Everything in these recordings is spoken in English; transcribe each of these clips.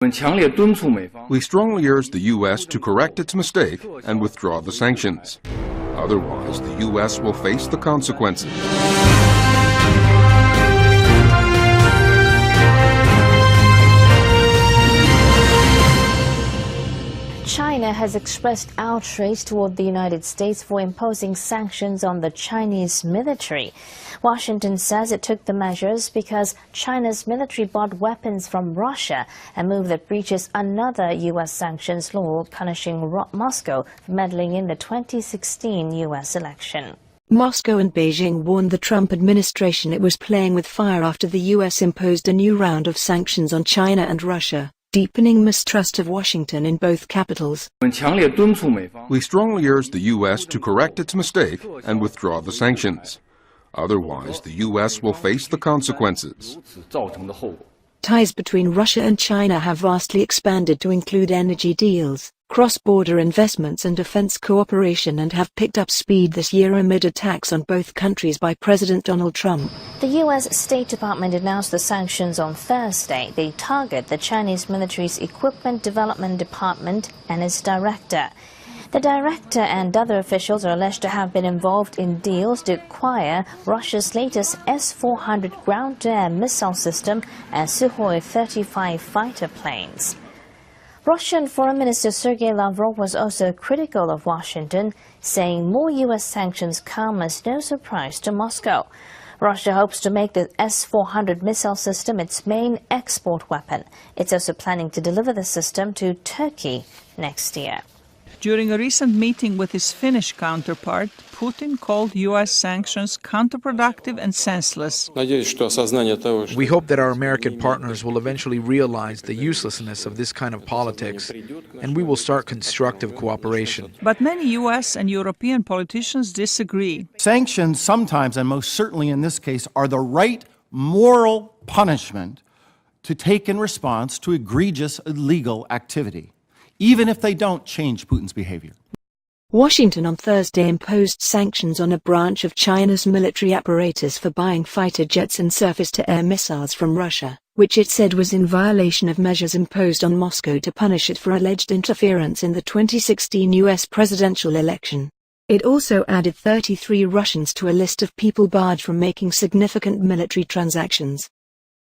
We strongly urge the U.S. to correct its mistake and withdraw the sanctions. Otherwise, the U.S. will face the consequences. China has expressed outrage toward the United States for imposing sanctions on the Chinese military. Washington says it took the measures because China's military bought weapons from Russia, a move that breaches another U.S. sanctions law punishing Moscow for meddling in the 2016 U.S. election. Moscow and Beijing warned the Trump administration it was playing with fire after the U.S. imposed a new round of sanctions on China and Russia, deepening mistrust of Washington in both capitals. We strongly urge the U.S. to correct its mistake and withdraw the sanctions. Otherwise, the U.S. will face the consequences. Ties between Russia and China have vastly expanded to include energy deals, cross-border investments and defense cooperation, and have picked up speed this year amid attacks on both countries by President Donald Trump. The U.S. State Department announced the sanctions on Thursday. They target the Chinese military's Equipment Development Department and its director. The director and other officials are alleged to have been involved in deals to acquire Russia's latest S-400 ground-to-air missile system and Sukhoi 35 fighter planes. Russian Foreign Minister Sergei Lavrov was also critical of Washington, saying more U.S. sanctions come as no surprise to Moscow. Russia hopes to make the S-400 missile system its main export weapon. It's also planning to deliver the system to Turkey next year. During a recent meeting with his Finnish counterpart, Putin called U.S. sanctions counterproductive and senseless. We hope that our American partners will eventually realize the uselessness of this kind of politics, and we will start constructive cooperation. But many U.S. and European politicians disagree. Sanctions sometimes, and most certainly in this case, are the right moral punishment to take in response to egregious illegal activity, even if they don't change Putin's behavior. Washington on Thursday imposed sanctions on a branch of China's military apparatus for buying fighter jets and surface-to-air missiles from Russia, which it said was in violation of measures imposed on Moscow to punish it for alleged interference in the 2016 U.S. presidential election. It also added 33 Russians to a list of people barred from making significant military transactions.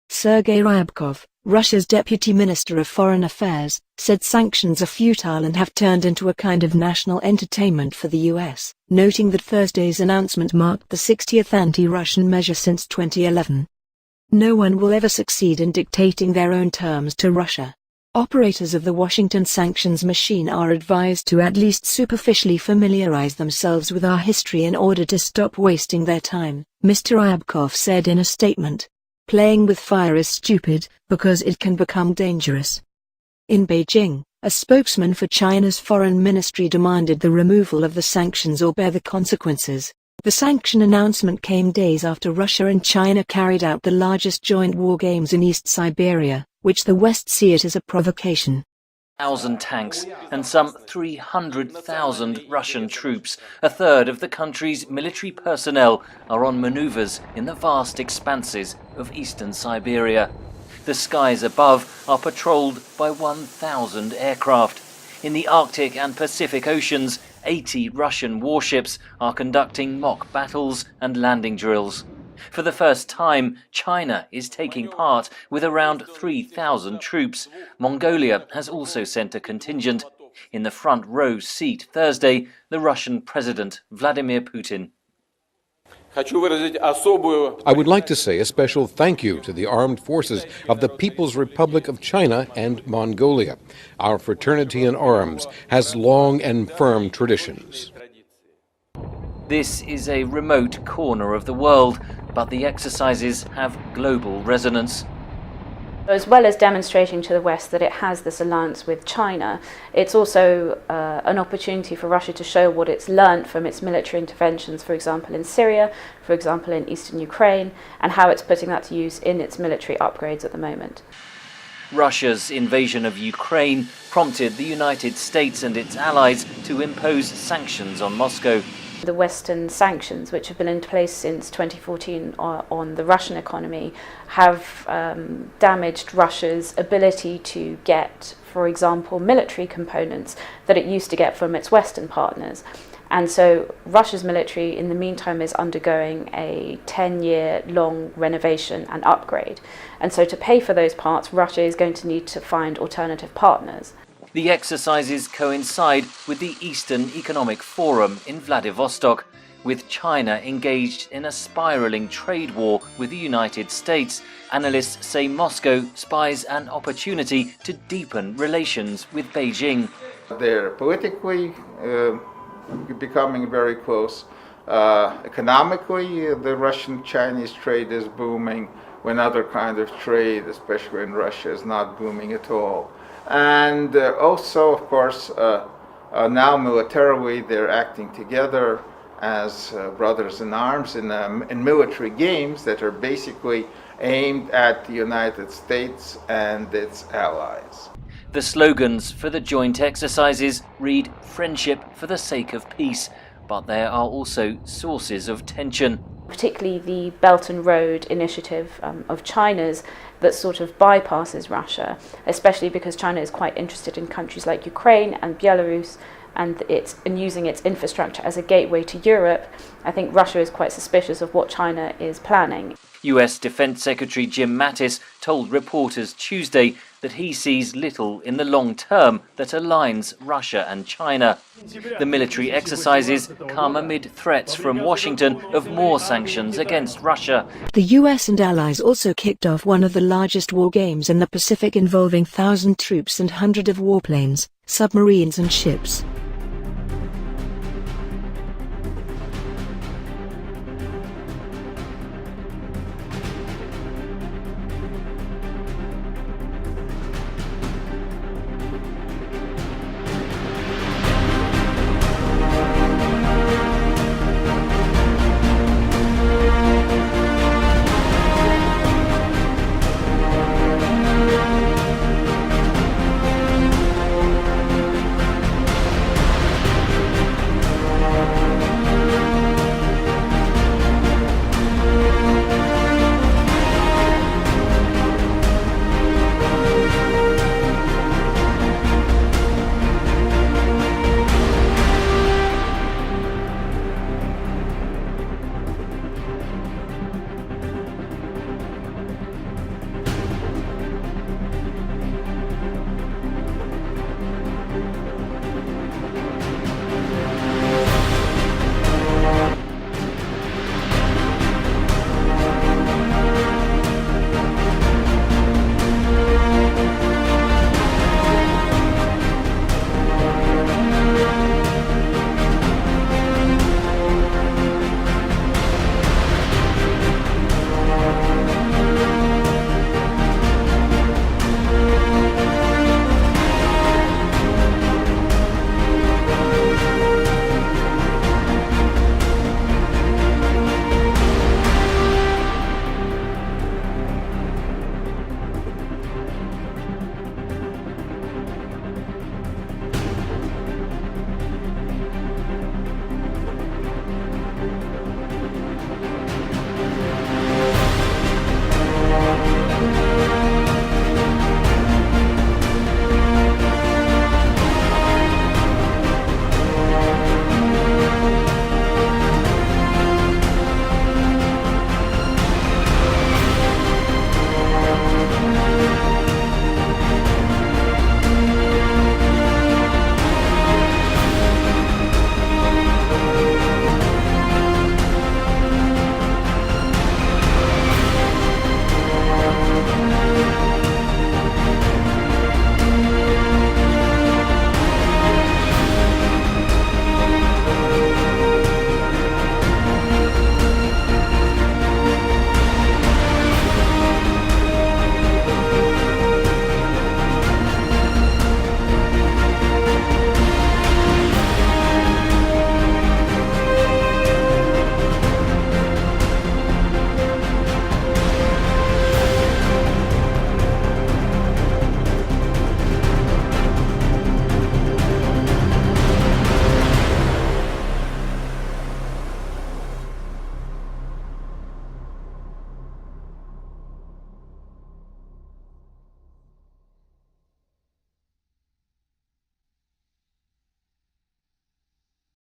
Sergei Ryabkov, Russia's Deputy Minister of Foreign Affairs, said sanctions are futile and have turned into a kind of national entertainment for the U.S., noting that Thursday's announcement marked the 60th anti-Russian measure since 2011. No one will ever succeed in dictating their own terms to Russia. Operators of the Washington sanctions machine are advised to at least superficially familiarize themselves with our history in order to stop wasting their time, Mr. Ryabkov said in a statement. Playing with fire is stupid, because it can become dangerous. In Beijing, a spokesman for China's foreign ministry demanded the removal of the sanctions or bear the consequences. The sanction announcement came days after Russia and China carried out the largest joint war games in East Siberia, which the West see it as a provocation. 1,000 tanks and some 300,000 Russian troops, a third of the country's military personnel, are on maneuvers in the vast expanses of eastern Siberia. The skies above are patrolled by 1,000 aircraft. In the Arctic and Pacific Oceans, 80 Russian warships are conducting mock battles and landing drills. For the first time, China is taking part with around 3,000 troops. Mongolia has also sent a contingent. In the front row seat Thursday, the Russian President Vladimir Putin. I would like to say a special thank you to the armed forces of the People's Republic of China and Mongolia. Our fraternity in arms has long and firm traditions. This is a remote corner of the world, but the exercises have global resonance. As well as demonstrating to the West that it has this alliance with China, it's also an opportunity for Russia to show what it's learned from its military interventions, for example in Syria, for example in eastern Ukraine, and how it's putting that to use in its military upgrades at the moment. Russia's invasion of Ukraine prompted the United States and its allies to impose sanctions on Moscow. The Western sanctions, which have been in place since 2014 on the Russian economy, have damaged Russia's ability to get, for example, military components that it used to get from its Western partners. And so Russia's military, in the meantime, is undergoing a 10-year-long renovation and upgrade. And so to pay for those parts, Russia is going to need to find alternative partners. The exercises coincide with the Eastern Economic Forum in Vladivostok, with China engaged in a spiralling trade war with the United States. Analysts say Moscow spies an opportunity to deepen relations with Beijing. They're politically becoming very close. Economically, the Russian-Chinese trade is booming when other kind of trade, especially in Russia, is not booming at all. And also, of course, now militarily they're acting together as brothers in arms in military games that are basically aimed at the United States and its allies. The slogans for the joint exercises read "Friendship for the sake of peace," but there are also sources of tension. Particularly the Belt and Road initiative of China's that sort of bypasses Russia, especially because China is quite interested in countries like Ukraine and Belarus and using its infrastructure as a gateway to Europe. I think Russia is quite suspicious of what China is planning. US Defense Secretary Jim Mattis told reporters Tuesday that he sees little in the long term that aligns Russia and China. The military exercises come amid threats from Washington of more sanctions against Russia. The US and allies also kicked off one of the largest war games in the Pacific involving 1,000 troops and hundreds of warplanes, submarines and ships.